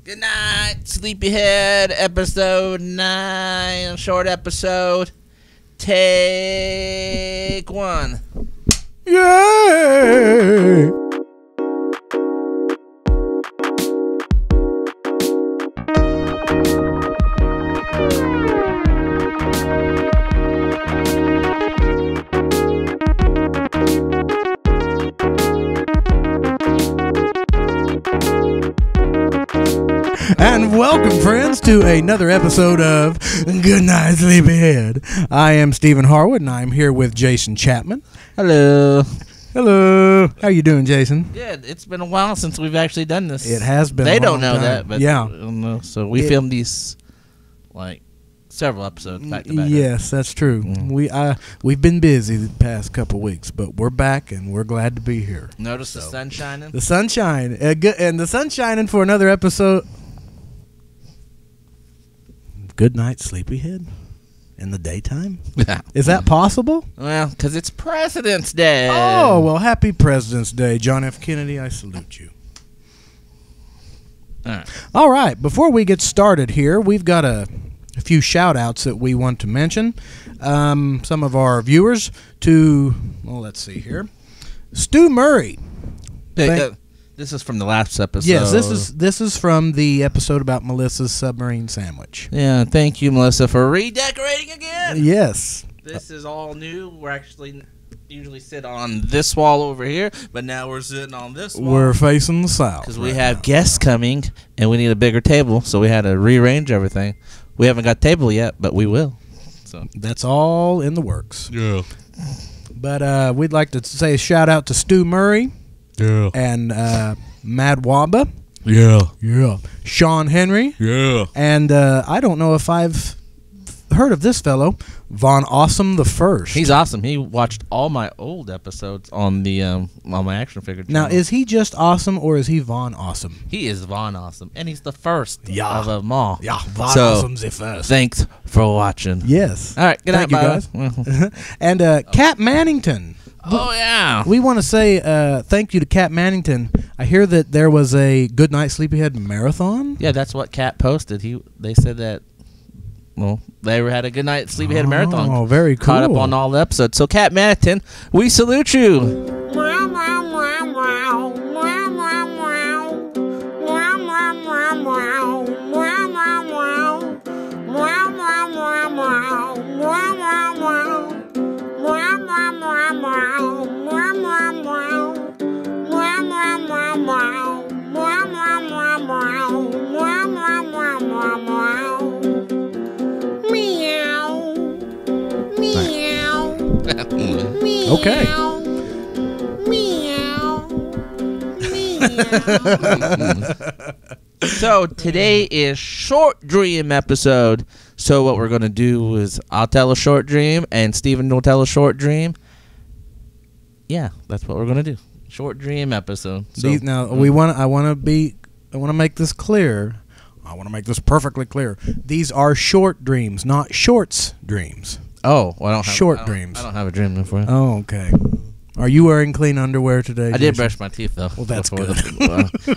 Good night, Sleepyhead, episode 9, short episode. Take 1. Yay! And welcome, friends, to another episode of Goodnight Sleepyhead. I am Stephen Harwood, and I'm here with Jason Chapman. Hello. Hello. How you doing, Jason? Good. It's been a while since we've actually done this. It has been. They a don't long know time. that, but yeah. So we filmed these like several episodes back to back. Yes, that's true. We've been busy the past couple weeks, but we're back and we're glad to be here. Notice the sun shining. The sunshine, and the sun shining for another episode. Goodnight Sleepyhead in the daytime? Is that possible? Well, because it's President's Day. Oh, well, happy President's Day. John F. Kennedy, I salute you. All right. Before we get started here, we've got a few shout-outs that we want to mention. Some of our viewers to, well, let's see here. Stu Murray. This is from the last episode. Yes, this is from the episode about Melissa's submarine sandwich. Yeah, thank you, Melissa, for redecorating again. Yes. This is all new. We're actually usually sit on this wall over here, but now we're sitting on this wall. We're facing the south. Because we have guests coming, and we need a bigger table, so we had to rearrange everything. We haven't got a table yet, but we will. So that's all in the works. Yeah. But we'd like to say a shout-out to Stu Murray. Yeah. And Mad Wamba. Yeah. Yeah. Sean Henry. Yeah. And I don't know if I've heard of this fellow, Von Awesome the First. He's awesome. He watched all my old episodes on the on my action figure channel. Now, is he just awesome or is he Von Awesome? He is Von Awesome, and he's the first Yeah. of them all. Yeah, Von Awesome's the first. Thanks for watching. Yes. All right, good night, Thank you, guys. And Kat Mannington. Oh, yeah. We want to say thank you to Kat Mannington. I hear that there was a Goodnight Sleepyhead marathon. Yeah, that's what Kat posted. They said that, well, they had a Goodnight Sleepyhead marathon. Oh, very cool. Caught up on all the episodes. So, Kat Mannington, we salute you. Okay. So today is short dream episode. So what we're gonna do is I'll tell a short dream and Steven will tell a short dream. Yeah, that's what we're gonna do. Short dream episode. So, Now I want to make this clear. I want to make this perfectly clear. These are short dreams, not shorts dreams. Oh, well, I don't have short dreams. I don't have a dream for you. Oh, okay. Are you wearing clean underwear today? I did brush my teeth though. Well, that's good.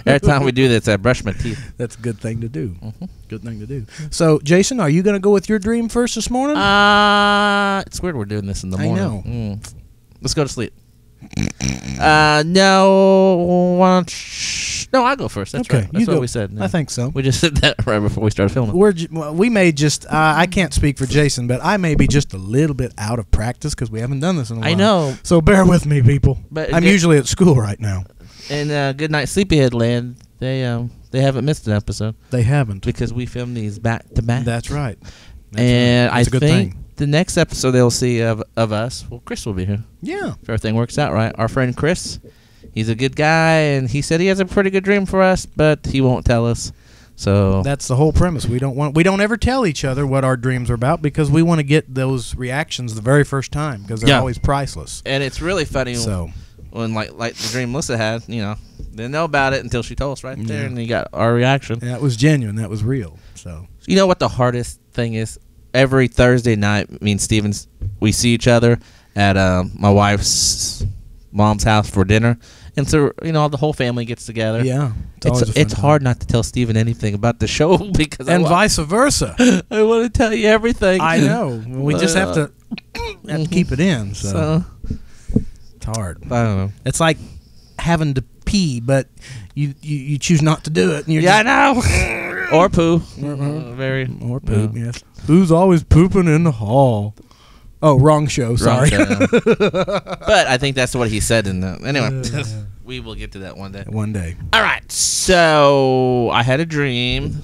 Every time we do this, I brush my teeth. That's a good thing to do. Good thing to do. So, Jason, are you going to go with your dream first this morning? It's weird we're doing this in the morning. I know. Let's go to sleep. No. Why don't no, I'll go first. That's okay, right. That's you what go. we said. I think so. We just said that right before we started filming. We may just, I can't speak for Jason, but I may be just a little bit out of practice because we haven't done this in a while. I know. So bear with me, people. But I'm usually at school right now. In Goodnight Sleepyhead land, they haven't missed an episode. They haven't. Because we filmed these back to back. That's right. And That's a good think thing. the next episode they'll see of us, well, Chris will be here. Yeah. If everything works out right. Our friend Chris, he's a good guy, and he said he has a pretty good dream for us, but he won't tell us. So that's the whole premise. We don't ever tell each other what our dreams are about because we want to get those reactions the very first time because they're always priceless. And it's really funny when like the dream Melissa had, didn't know about it until she told us right there, and you got our reaction. That was genuine. That was real. So you know what the hardest thing is? Every Thursday night, me and Steven, we see each other at my wife's mom's house for dinner, And so, the whole family gets together. Yeah. It's hard not to tell Steven anything about the show because vice versa. I want to tell you everything. I know. We just have to keep it in. So it's hard. I don't know. It's like having to pee, but you choose not to do it. And I know. Or poo. Or poop. Yes. Who's always pooping in the hall? Oh, wrong show. Sorry. But I think that's what he said in the. Anyway, we will get to that one day. One day. All right. So I had a dream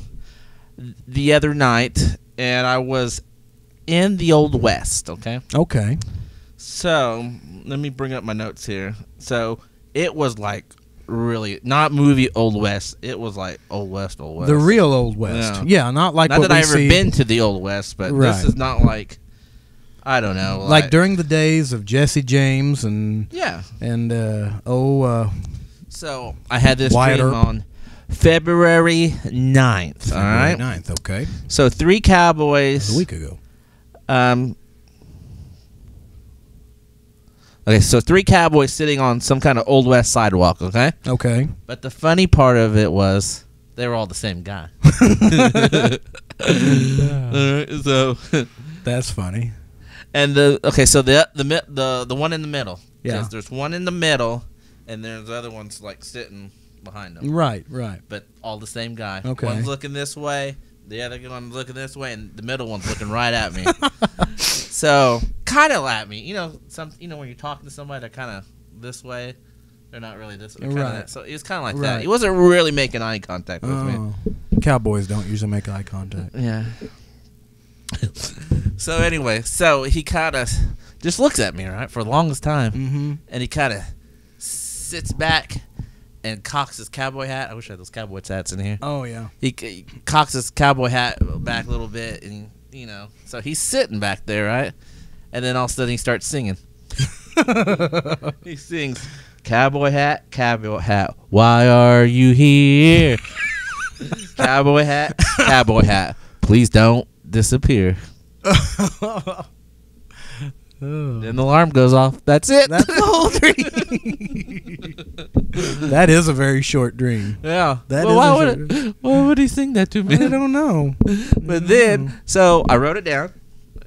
the other night, and I was in the Old West. Okay. Okay. So let me bring up my notes here. So it was like really not movie Old West. It was like Old West. The real Old West. Yeah, not like not what that we I've ever see. been to the Old West, but this is not like. I don't know. Like during the days of Jesse James and So I had this Wyatt dream Earp. on February 9th. All right. 9th, okay. So 3 cowboys. A week ago. Okay, so 3 cowboys sitting on some kind of Old West sidewalk. Okay. Okay. But the funny part of it was they were all the same guy. All right. So that's funny. And the one in the middle. Yeah. Because there's one in the middle, and there's other ones like sitting behind them. Right. But all the same guy. Okay. One's looking this way, the other one's looking this way, and the middle one's looking right at me. So kind of at me. When you're talking to somebody, they're kind of this way. They're not really this way. Right. So it was kind of like that. He wasn't really making eye contact with me. Cowboys don't usually make eye contact. Yeah. So anyway, he kind of just looks at me, right, for the longest time, and he kind of sits back and cocks his cowboy hat. I wish I had those cowboy hats in here. Oh yeah. He cocks his cowboy hat back a little bit, and so he's sitting back there, right, and then all of a sudden he starts singing. He sings, cowboy hat, why are you here? Cowboy hat, please don't disappear. Then the alarm goes off. That's it. That's the whole dream. That is a very short dream. Yeah. Why would he sing that to me? I don't know. But then, so I wrote it down,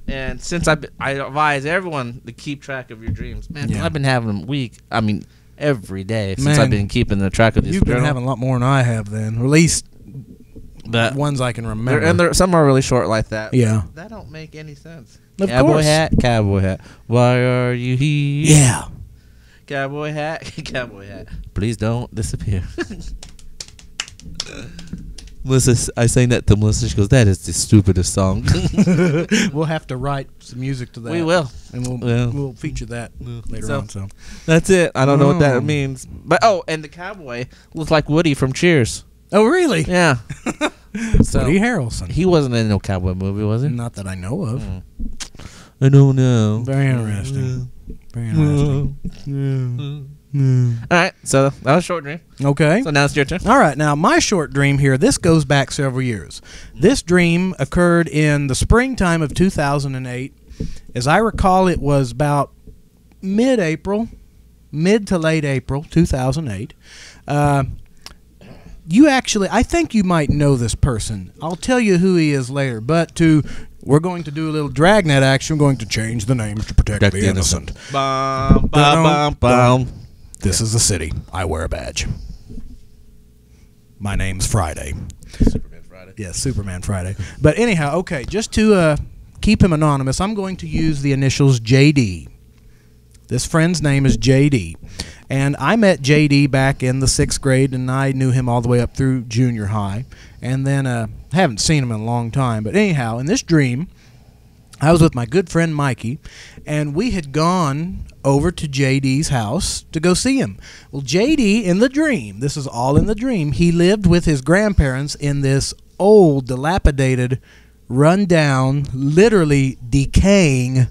and since I advise everyone to keep track of your dreams, man, I've been having them every day since I've been keeping the track of these. You've been having a lot more than I have, then, or at least the ones I can remember. Some are really short like that. Yeah. That don't make any sense. Of cowboy course. hat, why are you here? Yeah. Cowboy hat, please don't disappear. Melissa, I sang that to Melissa. She goes, "That is the stupidest song." We'll have to write some music to that. We will, and we'll feature that later on. So that's it. I don't know what that means, but and the cowboy looks like Woody from Cheers. Oh, really? Yeah. Woody Harrelson. He wasn't in no cowboy movie, was he? Not that I know of. I don't know. Very interesting. Very interesting. All right, so that was a short dream. Okay. So now it's your turn. All right, now my short dream here, this goes back several years. This dream occurred in the springtime of 2008. As I recall, it was about mid to late April 2008. I think you might know this person. I'll tell you who he is later, but we're going to do a little dragnet action. We're going to change the names to protect the innocent. Bum, bum, bum, bum. This is the city. I wear a badge. My name's Friday. Superman Friday. Yes, Superman Friday. But anyhow, okay, just to keep him anonymous, I'm going to use the initials JD. This friend's name is JD. And I met JD back in the 6th grade, and I knew him all the way up through junior high. And then haven't seen him in a long time. But anyhow, in this dream, I was with my good friend Mikey, and we had gone over to JD's house to go see him. Well, JD, in the dream, this is all in the dream, he lived with his grandparents in this old, dilapidated, run-down, literally decaying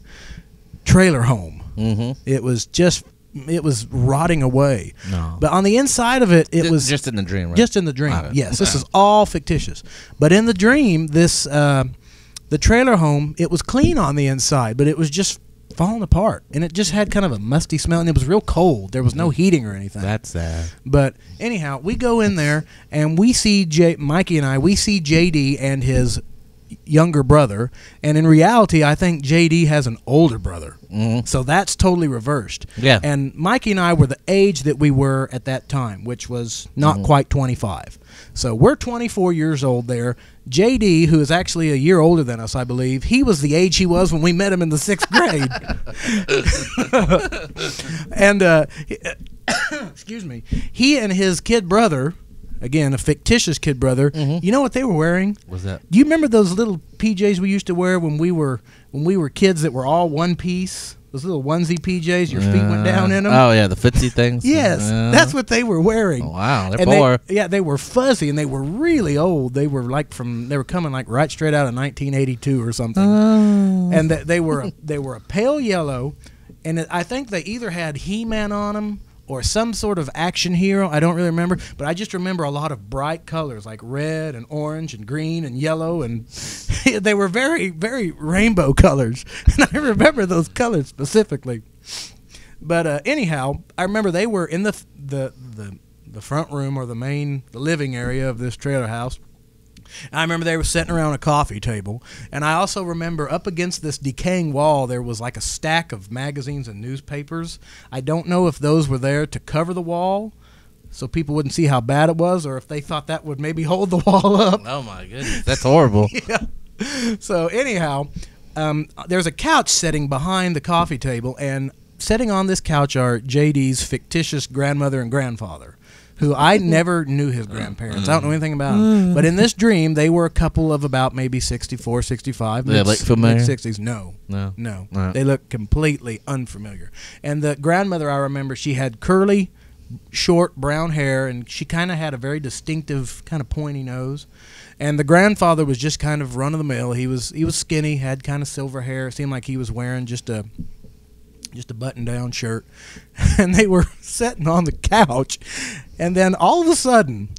trailer home. Mm-hmm. It was rotting away. No. But on the inside of it, it was... Just in the dream, right? Just in the dream, yes. This is all fictitious. But in the dream, this... the trailer home, it was clean on the inside, but it was just falling apart, and it just had kind of a musty smell, and it was real cold. There was no heating or anything. That's sad. But anyhow, we go in there, and we see Mikey and I, we see JD and his younger brother, and in reality, I think JD has an older brother. So that's totally reversed. Yeah. And Mikey and I were the age that we were at that time, which was not quite 25. So we're 24 years old there. JD, who is actually a year older than us, I believe, he was the age he was when we met him in the 6th grade. And, excuse me, he and his kid brother, again, a fictitious kid brother, you know what they were wearing? What's that? Do you remember those little PJs we used to wear when we were kids that were all one piece? Those little onesie PJs, your feet went down in them. Oh yeah, the footsie things. Yes, that's what they were wearing. Oh, wow, they're and poor. They were fuzzy and they were really old. They were they were coming like right straight out of 1982 or something. Oh. And they were a pale yellow, and I think they either had He-Man on them or some sort of action hero. I don't really remember, but I just remember a lot of bright colors like red and orange and green and yellow, and they were very, very rainbow colors. And I remember those colors specifically. But anyhow, I remember they were in the front room or the living area of this trailer house. I remember they were sitting around a coffee table, and I also remember up against this decaying wall there was like a stack of magazines and newspapers. I don't know if those were there to cover the wall so people wouldn't see how bad it was, or if they thought that would maybe hold the wall up. Oh my goodness, that's horrible. Yeah. So anyhow, there's a couch sitting behind the coffee table, and sitting on this couch are JD's fictitious grandmother and grandfather, who I never knew his grandparents. I don't know anything about them. But in this dream, they were a couple of about maybe 64, 65. They look familiar? Mid-60s. No. They look completely unfamiliar. And the grandmother, I remember, she had curly, short brown hair, and she kind of had a very distinctive kind of pointy nose. And the grandfather was just kind of run-of-the-mill. He was skinny, had kind of silver hair. It seemed like he was wearing just a button-down shirt, and they were sitting on the couch, and then all of a sudden,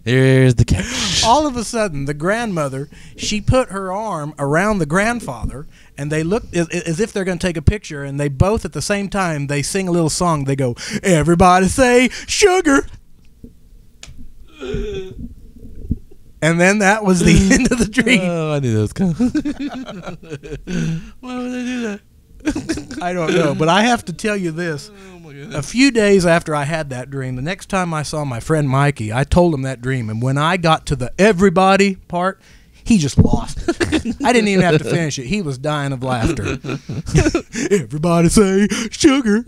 here's the couch. all of a sudden, the grandmother, she put her arm around the grandfather, and they looked as if they're going to take a picture, and they both at the same time, they sing a little song. They go, "Everybody say sugar." And then that was the end of the dream. Oh, I knew that was coming. Why would they do that? I don't know, but I have to tell you this. Oh my goodness. A few days after I had that dream, the next time I saw my friend Mikey, I told him that dream. And when I got to the everybody part, he just lost it. I didn't even have to finish it. He was dying of laughter. Everybody say sugar.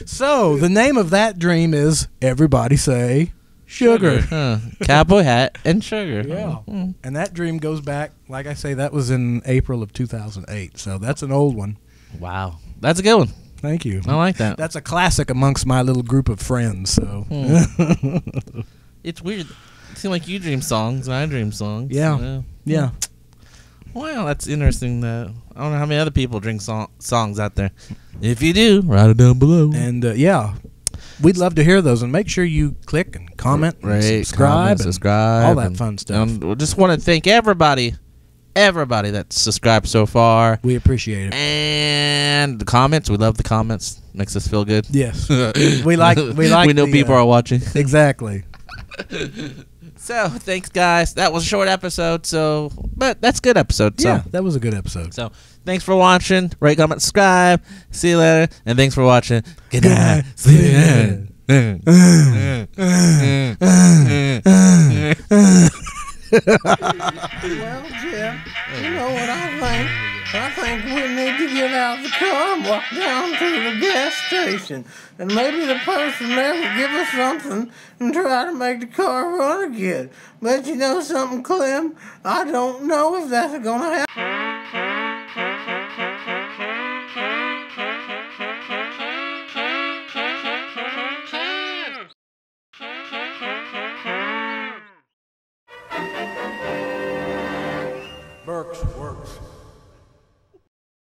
So the name of that dream is Everybody Say Sugar. Huh. Cowboy hat and sugar. Yeah. And that dream goes back, like I say, that was in April of 2008. So that's an old one. Wow. That's a good one. Thank you. I like that. That's a classic amongst my little group of friends. So It's weird. It seems like you dream songs and I dream songs. Yeah. Yeah. Well, that's interesting. I don't know how many other people drink songs out there. If you do, write it down below. And yeah, we'd love to hear those. And make sure you click and comment, and subscribe, subscribe, all that fun stuff. We just want to thank everybody that's subscribed so far. We appreciate it. And the comments, we love the comments. Makes us feel good. Yes, we like. We know people are watching. Exactly. So thanks, guys. That was a short episode, but that's a good episode. So. Yeah, that was a good episode. So thanks for watching. Rate, comment, subscribe. See you later. And thanks for watching. Good night. Sleepyhead. Well, Jim, you know what I think? I think we need to get out of the car and walk down to the gas station. And maybe the person there will give us something and try to make the car run again. But you know something, Clem? I don't know if that's going to happen. Works.